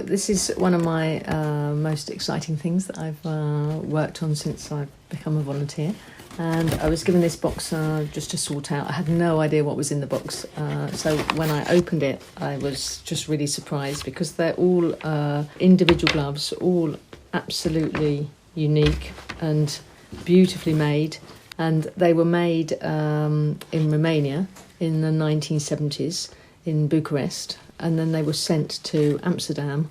So this is one of my most exciting things that I've worked on since I've become a volunteer. And I was given this box just to sort out. I had no idea what was in the box. So when I opened it, I was just really surprised because they're all individual gloves, all absolutely unique and beautifully made. And they were made in Romania in the 1970s in Bucharest. And then they were sent to Amsterdam.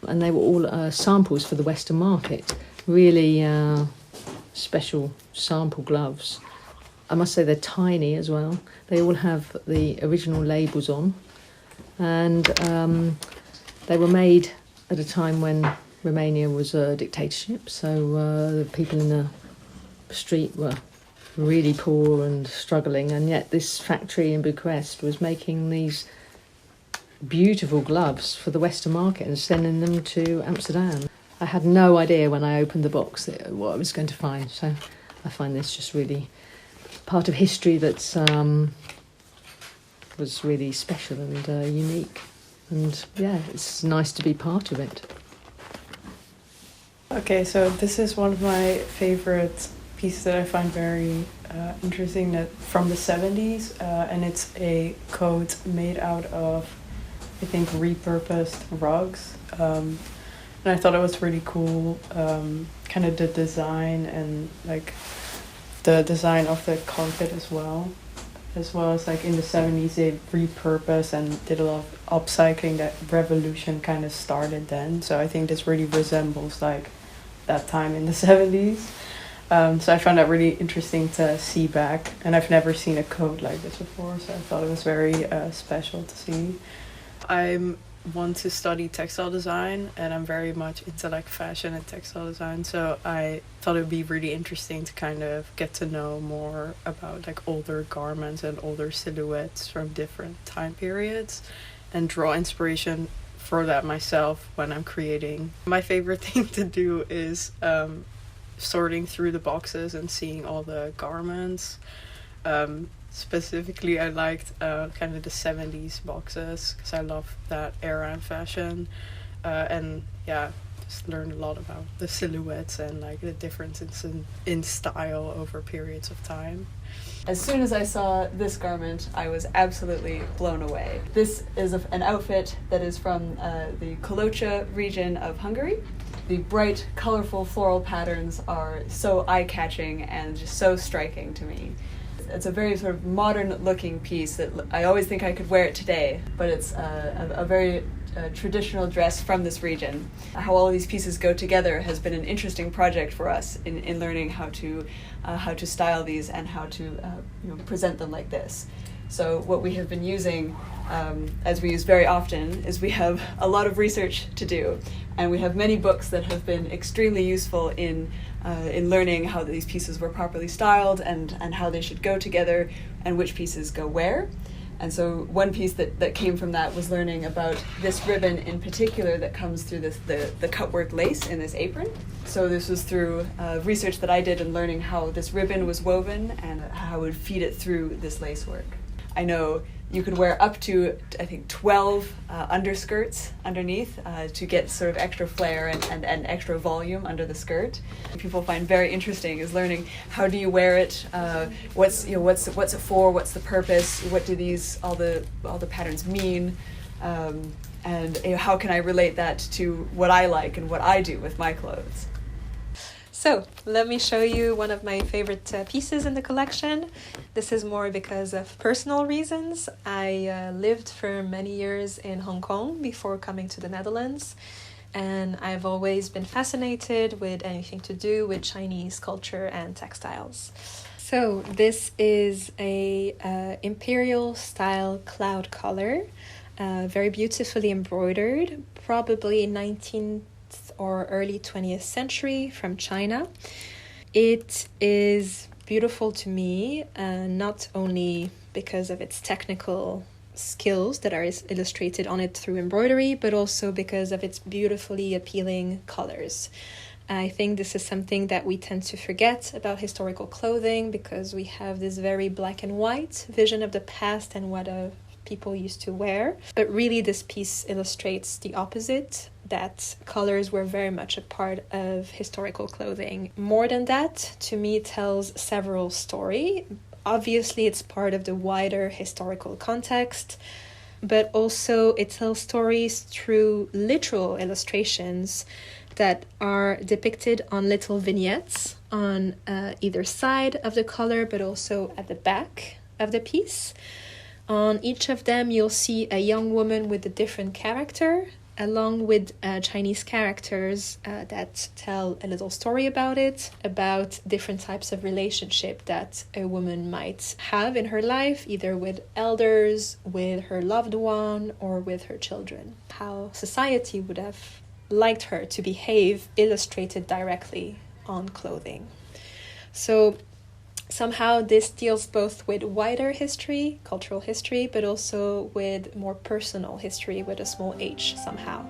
And they were all samples for the Western market. Really special sample gloves. I must say they're tiny as well. They all have the original labels on. And they were made at a time when Romania was a dictatorship. So the people in the street were really poor and struggling. And yet this factory in Bucharest was making these beautiful gloves for the Western market and sending them to Amsterdam. I had no idea when I opened the box what I was going to find. So I find this just really part of history that's was really special and unique. And yeah, it's nice to be part of it. Okay, so this is one of my favorite pieces that I find very interesting, that from the 70s, and it's a coat made out of, I think, repurposed rugs. And I thought it was really cool, kind of the design and like the design of the carpet as well as like in the 70s they repurposed and did a lot of upcycling. That revolution kind of started then, so I think this really resembles like that time in the 70s. So I found that really interesting to see back, and I've never seen a coat like this before, so I thought it was very special to see. I want to study textile design, and I'm very much into like fashion and textile design, so I thought it would be really interesting to kind of get to know more about like older garments and older silhouettes from different time periods and draw inspiration for that myself when I'm creating. My favorite thing to do is sorting through the boxes and seeing all the garments. Specifically, I liked kind of the 70s boxes because I love that era in fashion. And yeah, just learned a lot about the silhouettes and like the differences in style over periods of time. As soon as I saw this garment, I was absolutely blown away. This is an outfit that is from the Kolocha region of Hungary. The bright, colorful floral patterns are so eye-catching and just so striking to me. It's a very sort of modern-looking piece that I always think I could wear it today, but it's a very traditional dress from this region. How all of these pieces go together has been an interesting project for us in learning how to style these and how to present them like this. So what we have been using, as we use very often, is we have a lot of research to do, and we have many books that have been extremely useful in learning how these pieces were properly styled and how they should go together and which pieces go where. And so one piece that came from that was learning about this ribbon in particular that comes through the cutwork lace in this apron. So this was through research that I did in learning how this ribbon was woven and how I would feed it through this lace work. I know you could wear up to, I think, 12 underskirts underneath to get sort of extra flare and extra volume under the skirt. What people find very interesting is learning how do you wear it, what's it for, what's the purpose, what do all the patterns mean, and how can I relate that to what I like and what I do with my clothes. So let me show you one of my favorite pieces in the collection. This is more because of personal reasons. I lived for many years in Hong Kong before coming to the Netherlands, and I've always been fascinated with anything to do with Chinese culture and textiles. So this is a imperial style cloud collar, very beautifully embroidered, probably 19th or early 20th century from China. It is beautiful to me, not only because of its technical skills that are illustrated on it through embroidery, but also because of its beautifully appealing colors. I think this is something that we tend to forget about historical clothing because we have this very black and white vision of the past and what a people used to wear. But really this piece illustrates the opposite, that colors were very much a part of historical clothing. More than that, to me, it tells several stories. Obviously, it's part of the wider historical context, but also it tells stories through literal illustrations that are depicted on little vignettes on either side of the color, but also at the back of the piece. On each of them, you'll see a young woman with a different character, along with Chinese characters that tell a little story about it, about different types of relationship that a woman might have in her life, either with elders, with her loved one, or with her children. How society would have liked her to behave, illustrated directly on clothing. So somehow this deals both with wider history, cultural history, but also with more personal history with a small h somehow.